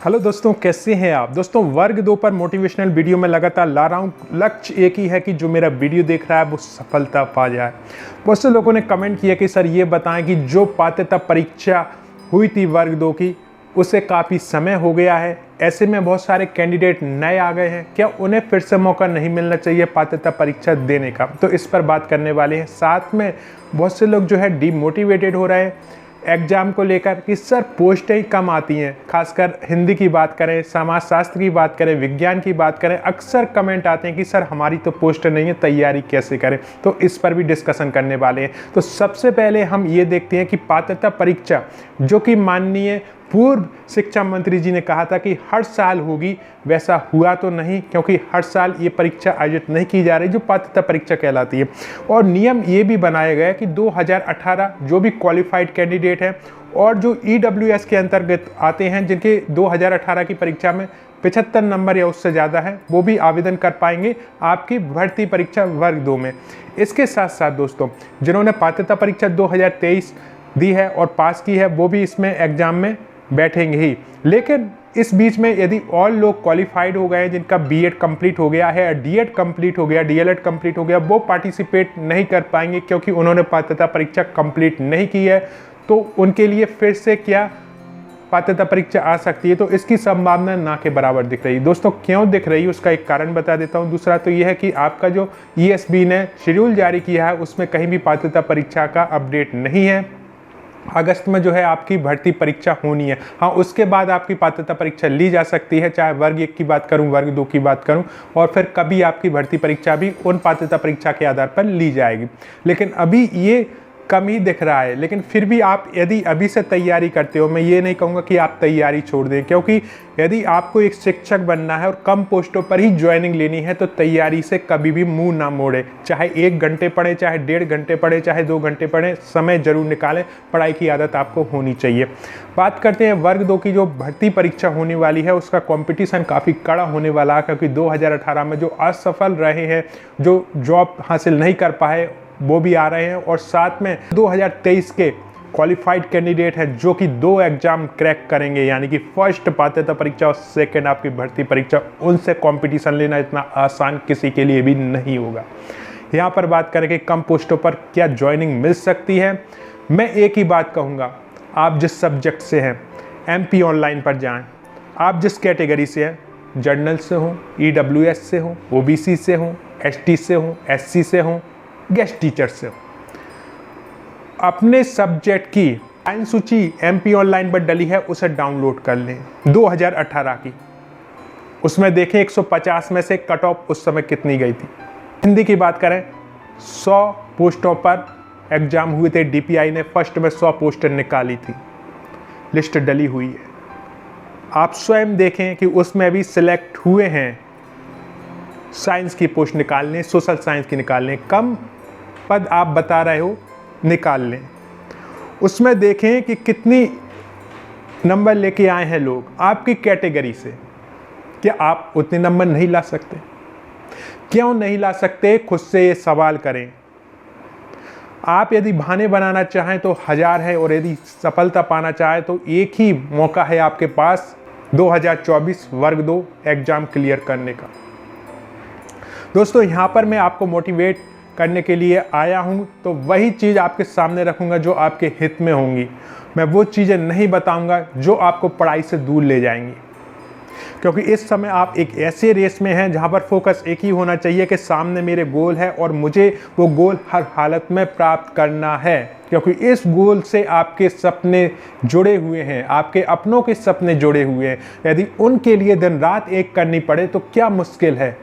Hello दोस्तों, कैसे हैं आप। दोस्तों, वर्ग 2 पर मोटिवेशनल वीडियो में लगातार ला रहा हूँ। लक्ष्य एक ही है कि जो मेरा वीडियो देख रहा है वो सफलता पा जाए। बहुत से लोगों ने कमेंट किया कि सर ये बताएं कि जो पात्रता परीक्षा हुई थी वर्ग 2 की, उसे काफ़ी समय हो गया है। ऐसे में बहुत सारे कैंडिडेट नए आ गए हैं, क्या उन्हें फिर से मौका नहीं मिलना चाहिए पात्रता परीक्षा देने का? तो इस पर बात करने वाले हैं। साथ में बहुत से लोग जो है डिमोटिवेटेड हो रहे हैं एग्जाम को लेकर कि सर पोस्टें ही कम आती हैं। खासकर हिंदी की बात करें, समाजशास्त्र की बात करें, विज्ञान की बात करें, अक्सर कमेंट आते हैं कि सर हमारी तो पोस्ट नहीं है, तैयारी कैसे करें। तो इस पर भी डिस्कशन करने वाले हैं। तो सबसे पहले हम ये देखते हैं कि पात्रता परीक्षा जो कि माननीय पूर्व शिक्षा मंत्री जी ने कहा था कि हर साल होगी, वैसा हुआ तो नहीं, क्योंकि हर साल ये परीक्षा आयोजित नहीं की जा रही जो पात्रता परीक्षा कहलाती है। और नियम ये भी बनाया गया है कि 2018 जो भी क्वालिफाइड कैंडिडेट हैं और जो EWS के अंतर्गत आते हैं, जिनके 2018 की परीक्षा में 75 नंबर या उससे ज़्यादा है, वो भी आवेदन कर पाएंगे आपकी भर्ती परीक्षा वर्ग 2 में। इसके साथ साथ दोस्तों, जिन्होंने पात्रता परीक्षा 2023 दी है और पास की है, वो भी इसमें एग्जाम में बैठेंगे ही। लेकिन इस बीच में यदि और लोग क्वालिफाइड हो गए, जिनका B.Ed कंप्लीट हो गया है, D.Ed कंप्लीट हो गया, DLED कंप्लीट हो गया, वो पार्टिसिपेट नहीं कर पाएंगे क्योंकि उन्होंने पात्रता परीक्षा कंप्लीट नहीं की है। तो उनके लिए फिर से क्या पात्रता परीक्षा आ सकती है? तो इसकी संभावना ना के बराबर दिख रही है। दोस्तों, क्यों दिख रही है उसका एक कारण बता देता हूँ। दूसरा तो यह है कि आपका जो ESB ने शेड्यूल जारी किया है उसमें कहीं भी पात्रता परीक्षा का अपडेट नहीं है। अगस्त में जो है आपकी भर्ती परीक्षा होनी है। हाँ, उसके बाद आपकी पात्रता परीक्षा ली जा सकती है, चाहे वर्ग 1 की बात करूं, वर्ग 2 की बात करूं, और फिर कभी आपकी भर्ती परीक्षा भी उन पात्रता परीक्षा के आधार पर ली जाएगी। लेकिन अभी ये कम ही दिख रहा है। लेकिन फिर भी आप यदि अभी से तैयारी करते हो, मैं ये नहीं कहूँगा कि आप तैयारी छोड़ दें, क्योंकि यदि आपको एक शिक्षक बनना है और कम पोस्टों पर ही ज्वाइनिंग लेनी है तो तैयारी से कभी भी मुंह ना मोड़े। चाहे 1 घंटे पढ़े, चाहे 1.5 घंटे पढ़े, चाहे 2 घंटे पढ़े, समय जरूर निकालें। पढ़ाई की आदत आपको होनी चाहिए। बात करते हैं वर्ग 2 की जो भर्ती परीक्षा होने वाली है, उसका कॉम्पिटिशन काफ़ी कड़ा होने वाला है, क्योंकि 2018 में जो असफल रहे हैं, जो जॉब हासिल नहीं कर पाए, वो भी आ रहे हैं। और साथ में 2023 के क्वालिफाइड कैंडिडेट हैं जो कि 2 एग्जाम क्रैक करेंगे, यानी कि फर्स्ट पात्रता परीक्षा और सेकंड आपकी भर्ती परीक्षा। उनसे कंपटीशन लेना इतना आसान किसी के लिए भी नहीं होगा। यहाँ पर बात करें कि कम पोस्टों पर क्या ज्वाइनिंग मिल सकती है, मैं एक ही बात कहूँगा, आप जिस सब्जेक्ट से हैं MP ऑनलाइन पर जाएँ। आप जिस कैटेगरी से हैं, जर्नल से हो, EWS से हो, OBC से हो, ST से हो, SC से हो, गेस्ट टीचर से, अपने सब्जेक्ट की टाइम सूची MP ऑनलाइन पर डली है, उसे डाउनलोड कर लें 2018 की। उसमें देखें 150 में से कट ऑफ उस समय कितनी गई थी। हिंदी की बात करें, 100 पोस्टों पर एग्जाम हुए थे। DPI ने फर्स्ट में 100 पोस्टर निकाली थी, लिस्ट डली हुई है। आप स्वयं देखें कि उसमें भी सिलेक्ट हुए हैं। साइंस की पोस्ट निकाल लें, सोशल साइंस की निकाल लें, कम पद आप बता रहे हो निकाल लें। उसमें देखें कि कितनी नंबर लेके आए हैं लोग आपकी कैटेगरी से। क्या आप उतने नंबर नहीं ला सकते? क्यों नहीं ला सकते? खुद से ये सवाल करें। आप यदि बहाने बनाना चाहें तो 1000 है, और यदि सफलता पाना चाहें तो एक ही मौका है आपके पास, 2024 वर्ग 2 एग्जाम क्लियर करने का। दोस्तों, यहाँ पर मैं आपको मोटिवेट करने के लिए आया हूँ, तो वही चीज़ आपके सामने रखूँगा जो आपके हित में होंगी। मैं वो चीज़ें नहीं बताऊँगा जो आपको पढ़ाई से दूर ले जाएंगी, क्योंकि इस समय आप एक ऐसे रेस में हैं जहाँ पर फोकस एक ही होना चाहिए कि सामने मेरे गोल है और मुझे वो गोल हर हालत में प्राप्त करना है। क्योंकि इस गोल से आपके सपने जुड़े हुए हैं, आपके अपनों के सपने जुड़े हुए हैं। यदि उनके लिए दिन रात एक करनी पड़े तो क्या मुश्किल है?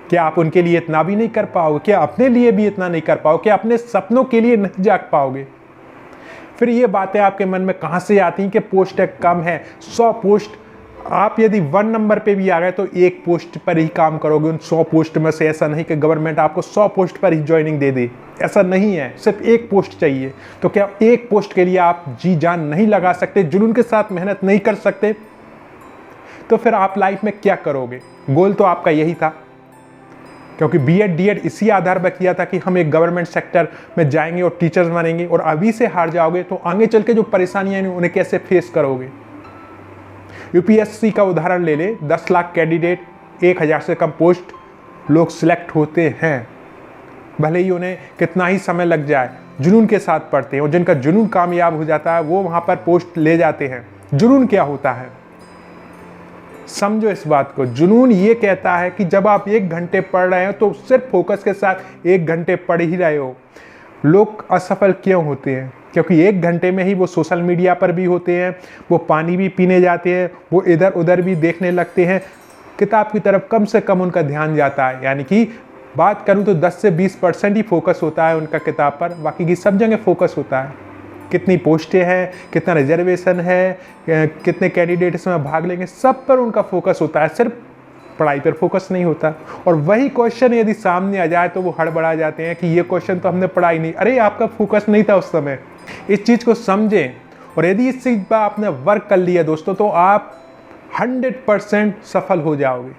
क्या आप उनके लिए इतना भी नहीं कर पाओगे? क्या अपने लिए भी इतना नहीं कर पाओगे? क्या अपने सपनों के लिए नहीं जाग पाओगे? फिर ये बातें आपके मन में कहाँ से आती हैं कि पोस्ट कम है? 100 पोस्ट, आप यदि 1 नंबर पे भी आ गए तो 1 पोस्ट पर ही काम करोगे उन 100 पोस्ट में से। ऐसा नहीं कि गवर्नमेंट आपको 100 पोस्ट पर ही ज्वाइनिंग दे दे, ऐसा नहीं है। सिर्फ 1 पोस्ट चाहिए। तो क्या 1 पोस्ट के लिए आप जी जान नहीं लगा सकते, जुनून के साथ मेहनत नहीं कर सकते? तो फिर आप लाइफ में क्या करोगे? गोल तो आपका यही था, क्योंकि B.Ed D.Ed इसी आधार पर किया था कि हम एक गवर्नमेंट सेक्टर में जाएंगे और टीचर्स बनेंगे। और अभी से हार जाओगे तो आगे चल के जो परेशानियां हैं उन्हें कैसे फेस करोगे? यूपीएससी का उदाहरण ले ले, 10 लाख कैंडिडेट, 1000 से कम पोस्ट लोग सिलेक्ट होते हैं, भले ही उन्हें कितना ही समय लग जाए, जुनून के साथ पढ़ते हैं और जिनका जुनून कामयाब हो जाता है वो वहाँ पर पोस्ट ले जाते हैं। जुनून क्या होता है, समझो इस बात को। जुनून ये कहता है कि जब आप 1 घंटे पढ़ रहे हो तो सिर्फ फोकस के साथ 1 घंटे पढ़ ही रहे हो। लोग असफल क्यों होते हैं? क्योंकि 1 घंटे में ही वो सोशल मीडिया पर भी होते हैं, वो पानी भी पीने जाते हैं, वो इधर उधर भी देखने लगते हैं, किताब की तरफ कम से कम उनका ध्यान जाता है। यानी कि बात करूं तो 10 से 20% ही फोकस होता है उनका किताब पर, बाकी की सब जगह फोकस होता है। कितनी पोस्टें हैं, कितना रिजर्वेशन है, कितने कैंडिडेट इसमें भाग लेंगे, सब पर उनका फोकस होता है, सिर्फ पढ़ाई पर फोकस नहीं होता। और वही क्वेश्चन यदि सामने आ जाए तो वो हड़बड़ा जाते हैं कि ये क्वेश्चन तो हमने पढ़ा ही नहीं। अरे आपका फोकस नहीं था उस समय। इस चीज़ को समझें, और यदि इस चीज़ पर आपने वर्क कर लिया दोस्तों तो आप 100% सफल हो जाओगे।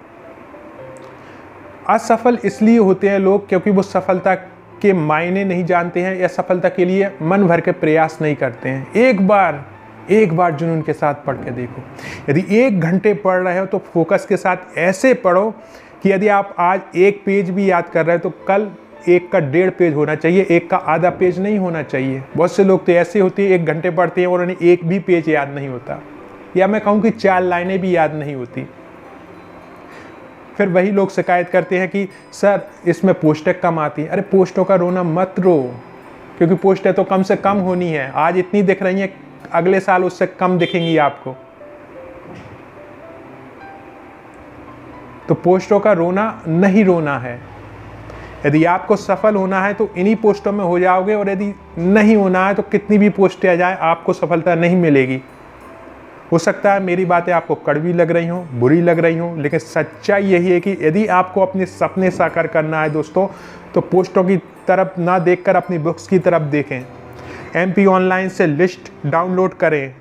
असफल इसलिए होते हैं लोग क्योंकि वो सफलता के मायने नहीं जानते हैं या सफलता के लिए मन भर के प्रयास नहीं करते हैं। एक बार जुनून के साथ पढ़ के देखो। यदि 1 घंटे पढ़ रहे हो तो फोकस के साथ ऐसे पढ़ो कि यदि आप आज 1 पेज भी याद कर रहे हो तो कल 1 का 1.5 पेज होना चाहिए, 1 का आधा पेज नहीं होना चाहिए। बहुत से लोग तो ऐसे होते हैं 1 घंटे पढ़ते हैं और उन्हें 1 भी पेज याद नहीं होता, या मैं कहूँ कि 4 लाइनें भी याद नहीं होती। फिर वही लोग शिकायत करते हैं कि सर इसमें पोस्टें कम आती हैं। अरे पोस्टों का रोना मत रो, क्योंकि पोस्टें तो कम से कम होनी है। आज इतनी दिख रही हैं, अगले साल उससे कम दिखेंगी आपको। तो पोस्टों का रोना नहीं रोना है। यदि आपको सफल होना है तो इन्हीं पोस्टों में हो जाओगे, और यदि नहीं होना है तो कितनी भी पोस्टें आ जाए आपको सफलता नहीं मिलेगी। हो सकता है मेरी बातें आपको कड़वी लग रही हों, बुरी लग रही हों, लेकिन सच्चाई यही है कि यदि आपको अपने सपने साकार करना है दोस्तों तो पोस्टों की तरफ ना देखकर अपनी बुक्स की तरफ देखें। MP ऑनलाइन से लिस्ट डाउनलोड करें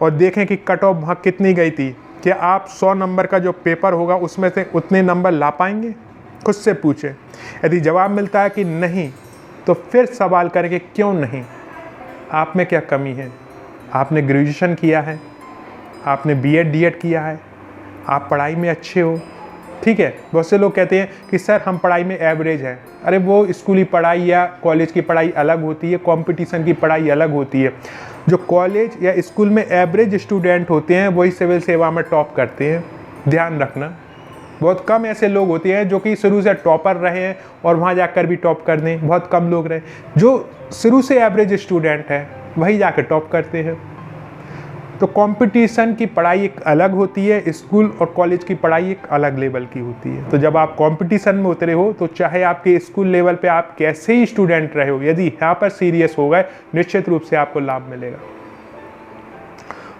और देखें कि कट ऑफ वहाँ कितनी गई थी। क्या आप 100 नंबर का जो पेपर होगा उसमें से उतने नंबर ला पाएंगे? खुद से पूछें। यदि जवाब मिलता है कि नहीं तो फिर सवाल करें कि क्यों नहीं। आप में क्या कमी है? आपने ग्रेजुएशन किया है, आपने B.Ed D.Ed किया है, आप पढ़ाई में अच्छे हो, ठीक है। बहुत से लोग कहते हैं कि सर हम पढ़ाई में एवरेज हैं। अरे वो स्कूली पढ़ाई या कॉलेज की पढ़ाई अलग होती है, कंपटीशन की पढ़ाई अलग होती है। जो कॉलेज या स्कूल में एवरेज स्टूडेंट होते हैं वही सिविल सेवा में टॉप करते हैं, ध्यान रखना। बहुत कम ऐसे लोग होते हैं जो कि शुरू से टॉपर रहे हैं और वहाँ जाकर भी टॉप कर दें, बहुत कम लोग रहे। जो शुरू से एवरेज स्टूडेंट है वही जाकर टॉप करते हैं। तो कंपटीशन की पढ़ाई एक अलग होती है, स्कूल और कॉलेज की पढ़ाई एक अलग लेवल की होती है। तो जब आप कंपटीशन में उतरे हो तो चाहे आपके स्कूल लेवल पे आप कैसे ही स्टूडेंट रहे हो, यदि यहाँ पर सीरियस हो गए निश्चित रूप से आपको लाभ मिलेगा।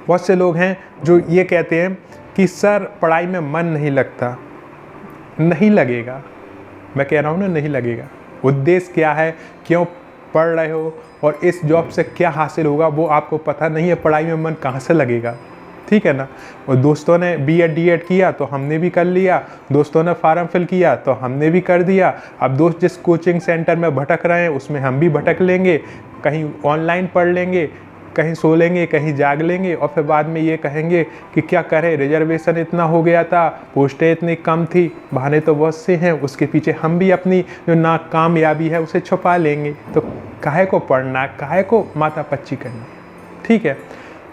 बहुत से लोग हैं जो ये कहते हैं कि सर पढ़ाई में मन नहीं लगता। नहीं लगेगा, मैं कह रहा हूँ ना, नहीं लगेगा। उद्देश्य क्या है, क्यों पढ़ रहे हो और इस जॉब से क्या हासिल होगा वो आपको पता नहीं है। पढ़ाई में मन कहाँ से लगेगा, ठीक है ना। और दोस्तों ने B.Ed D.Ed किया तो हमने भी कर लिया, दोस्तों ने फार्म फिल किया तो हमने भी कर दिया। अब दोस्त जिस कोचिंग सेंटर में भटक रहे हैं उसमें हम भी भटक लेंगे, कहीं ऑनलाइन पढ़ लेंगे, कहीं सो लेंगे, कहीं जाग लेंगे, और फिर बाद में ये कहेंगे कि क्या करें, रिजर्वेशन इतना हो गया था, पोस्टें इतनी कम थी। बहाने तो बहुत से हैं, उसके पीछे हम भी अपनी जो नाकामयाबी है उसे छुपा लेंगे। तो काहे को पढ़ना, काहे को माथा पच्ची करनी, ठीक है।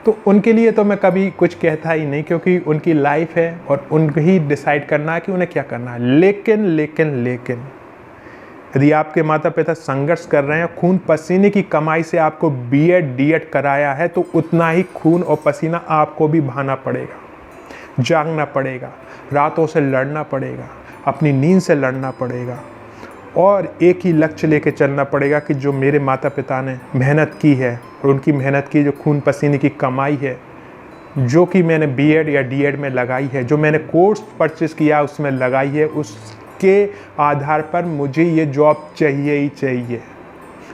तो उनके लिए तो मैं कभी कुछ कहता ही नहीं, क्योंकि उनकी लाइफ है और उनको ही डिसाइड करना है कि उन्हें क्या करना है। लेकिन यदि आपके माता पिता संघर्ष कर रहे हैं, खून पसीने की कमाई से आपको B.Ed D.Ed कराया है, तो उतना ही खून और पसीना आपको भी बहाना पड़ेगा, जागना पड़ेगा, रातों से लड़ना पड़ेगा, अपनी नींद से लड़ना पड़ेगा, और एक ही लक्ष्य लेके चलना पड़ेगा कि जो मेरे माता पिता ने मेहनत की है और उनकी मेहनत की जो खून पसीने की कमाई है, जो कि मैंने B.Ed या D.Ed में लगाई है, जो मैंने कोर्स परचेस किया उसमें लगाई है, उसके आधार पर मुझे ये जॉब चाहिए ही चाहिए।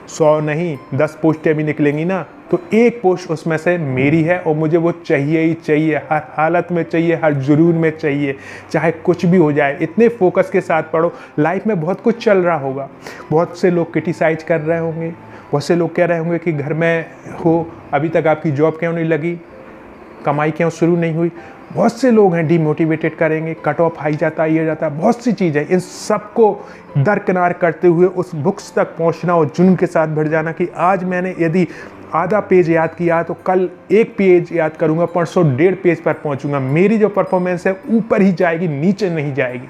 100 नहीं 10 पोस्टें भी निकलेंगी ना तो एक पोस्ट उसमें से मेरी है और मुझे वो चाहिए ही चाहिए, हर हालत में चाहिए, हर जुनून में चाहिए, चाहे कुछ भी हो जाए। इतने फोकस के साथ पढ़ो। लाइफ में बहुत कुछ चल रहा होगा, बहुत से लोग क्रिटिसाइज कर रहे होंगे, बहुत से लोग कह रहे होंगे कि घर में हो, अभी तक आपकी जॉब क्यों नहीं लगी। कमाई क्यों शुरू नहीं हुई? बहुत से लोग हैं डीमोटिवेटेड करेंगे, कट ऑफ हाई जाता है, ये जाता है, बहुत सी चीज़ें। इन सबको दरकिनार करते हुए उस बुक्स तक पहुंचना और जुनून के साथ भर जाना कि आज मैंने यदि आधा पेज याद किया तो कल 1 पेज याद करूंगा, परसों 1.5 पेज पर पहुंचूंगा। मेरी जो परफॉर्मेंस है ऊपर ही जाएगी, नीचे नहीं जाएगी।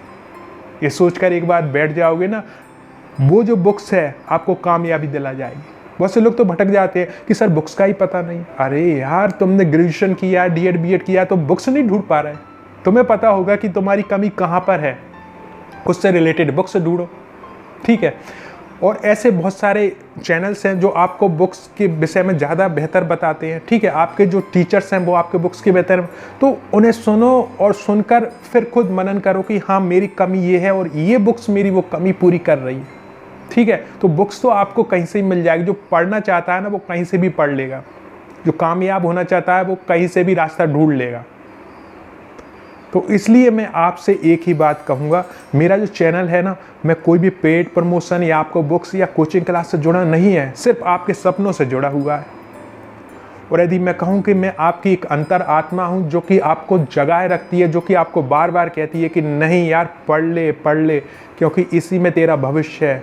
ये सोचकर एक बार बैठ जाओगे ना, वो जो बुक्स है आपको कामयाबी दिला जाएगी। बहुत से लोग तो भटक जाते हैं कि सर बुक्स का ही पता नहीं। अरे यार, तुमने ग्रेजुएशन किया, डीएड बीएड किया तो बुक्स नहीं ढूंढ पा रहे। तुम्हें पता होगा कि तुम्हारी कमी कहाँ पर है, उससे रिलेटेड बुक्स ढूंढो, ठीक है। और ऐसे बहुत सारे चैनल्स हैं जो आपको बुक्स के विषय में ज़्यादा बेहतर बताते हैं, ठीक है। आपके जो टीचर्स हैं वो आपके बुक्स के बेहतर, तो उन्हें सुनो और सुनकर फिर खुद मनन करो कि हाँ मेरी कमी ये है और ये बुक्स मेरी वो कमी पूरी कर रही है, ठीक है। तो बुक्स तो आपको कहीं से ही मिल जाएगी। जो पढ़ना चाहता है ना वो कहीं से भी पढ़ लेगा, जो कामयाब होना चाहता है वो कहीं से भी रास्ता ढूंढ लेगा। तो इसलिए मैं आपसे एक ही बात कहूँगा, मेरा जो चैनल है ना, मैं कोई भी पेड प्रमोशन या आपको बुक्स या कोचिंग क्लास से जुड़ा नहीं है, सिर्फ आपके सपनों से जुड़ा हुआ है। और यदि मैं कहूँ कि मैं आपकी एक अंतर आत्मा हूँ जो कि आपको जगाए रखती है, जो कि आपको बार बार कहती है कि नहीं यार पढ़ ले, क्योंकि इसी में तेरा भविष्य है,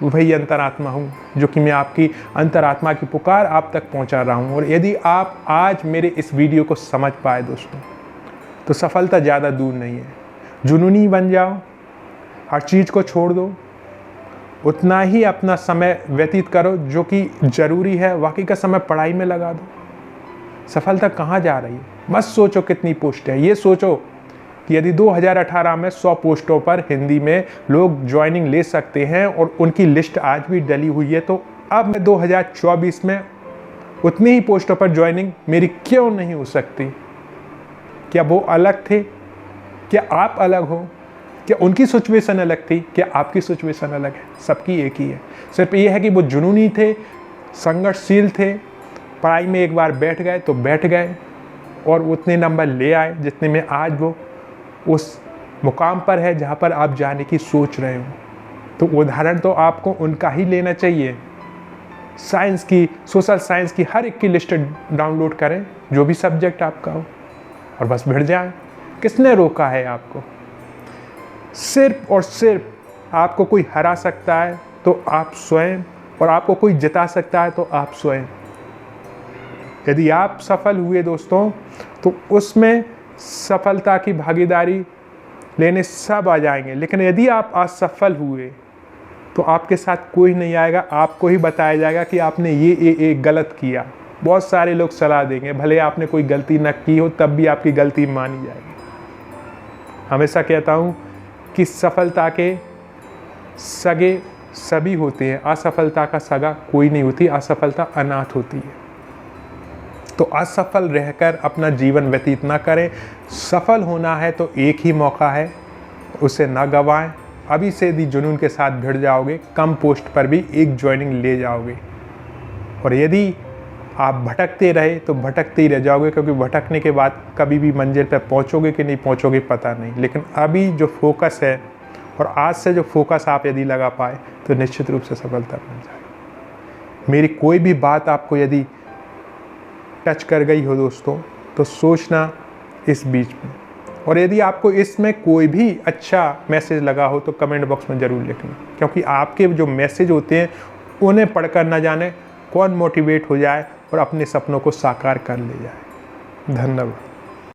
वही अंतरात्मा हूँ जो कि मैं आपकी अंतरात्मा की पुकार आप तक पहुँचा रहा हूँ। और यदि आप आज मेरे इस वीडियो को समझ पाए दोस्तों, तो सफलता ज़्यादा दूर नहीं है। जुनूनी बन जाओ, हर चीज़ को छोड़ दो, उतना ही अपना समय व्यतीत करो जो कि ज़रूरी है, बाकी का समय पढ़ाई में लगा दो। सफलता कहाँ जा रही है? बस सोचो कितनी पोस्ट है। ये सोचो कि यदि 2018 में 100 पोस्टों पर हिंदी में लोग ज्वाइनिंग ले सकते हैं और उनकी लिस्ट आज भी डली हुई है, तो अब मैं 2024 में उतनी ही पोस्टों पर ज्वाइनिंग मेरी क्यों नहीं हो सकती? क्या वो अलग थे? क्या आप अलग हो? क्या उनकी सिचुएशन अलग थी? क्या आपकी सिचुएशन अलग है? सबकी एक ही है। सिर्फ ये है कि वो जुनूनी थे, संघर्षशील थे, पढ़ाई में एक बार बैठ गए तो बैठ गए और उतने नंबर ले आए जितने में आज वो उस मुकाम पर है जहाँ पर आप जाने की सोच रहे हो। तो उदाहरण तो आपको उनका ही लेना चाहिए। साइंस की, सोशल साइंस की हर एक की लिस्ट डाउनलोड करें, जो भी सब्जेक्ट आपका हो, और बस भिड़ जाए। किसने रोका है आपको? सिर्फ और सिर्फ आपको कोई हरा सकता है तो आप स्वयं, और आपको कोई जिता सकता है तो आप स्वयं। यदि आप सफल हुए दोस्तों, तो उसमें सफलता की भागीदारी लेने सब आ जाएंगे। लेकिन यदि आप असफल हुए तो आपके साथ कोई नहीं आएगा, आपको ही बताया जाएगा कि आपने ये गलत किया। बहुत सारे लोग सलाह देंगे, भले आपने कोई गलती न की हो तब भी आपकी गलती मानी जाएगी। हमेशा कहता हूँ कि सफलता के सगे सभी होते हैं, असफलता का सगा कोई नहीं होती। असफलता अनाथ होती है। तो असफल रहकर अपना जीवन व्यतीत ना करें। सफल होना है तो एक ही मौका है, उसे ना गंवाएं। अभी से यदि जुनून के साथ भिड़ जाओगे, कम पोस्ट पर भी एक ज्वाइनिंग ले जाओगे। और यदि आप भटकते रहे तो भटकते ही रह जाओगे, क्योंकि भटकने के बाद कभी भी मंजिल पर पहुंचोगे कि नहीं पहुंचोगे पता नहीं। लेकिन अभी जो फोकस है और आज से जो फोकस आप यदि लगा पाए तो निश्चित रूप से सफलता मिल जाएगी। मेरी कोई भी बात आपको यदि टच कर गई हो दोस्तों, तो सोचना इस बीच में। और यदि आपको इसमें कोई भी अच्छा मैसेज लगा हो तो कमेंट बॉक्स में ज़रूर लिखना, क्योंकि आपके जो मैसेज होते हैं उन्हें पढ़कर न जाने कौन मोटिवेट हो जाए और अपने सपनों को साकार कर ले जाए। धन्यवाद।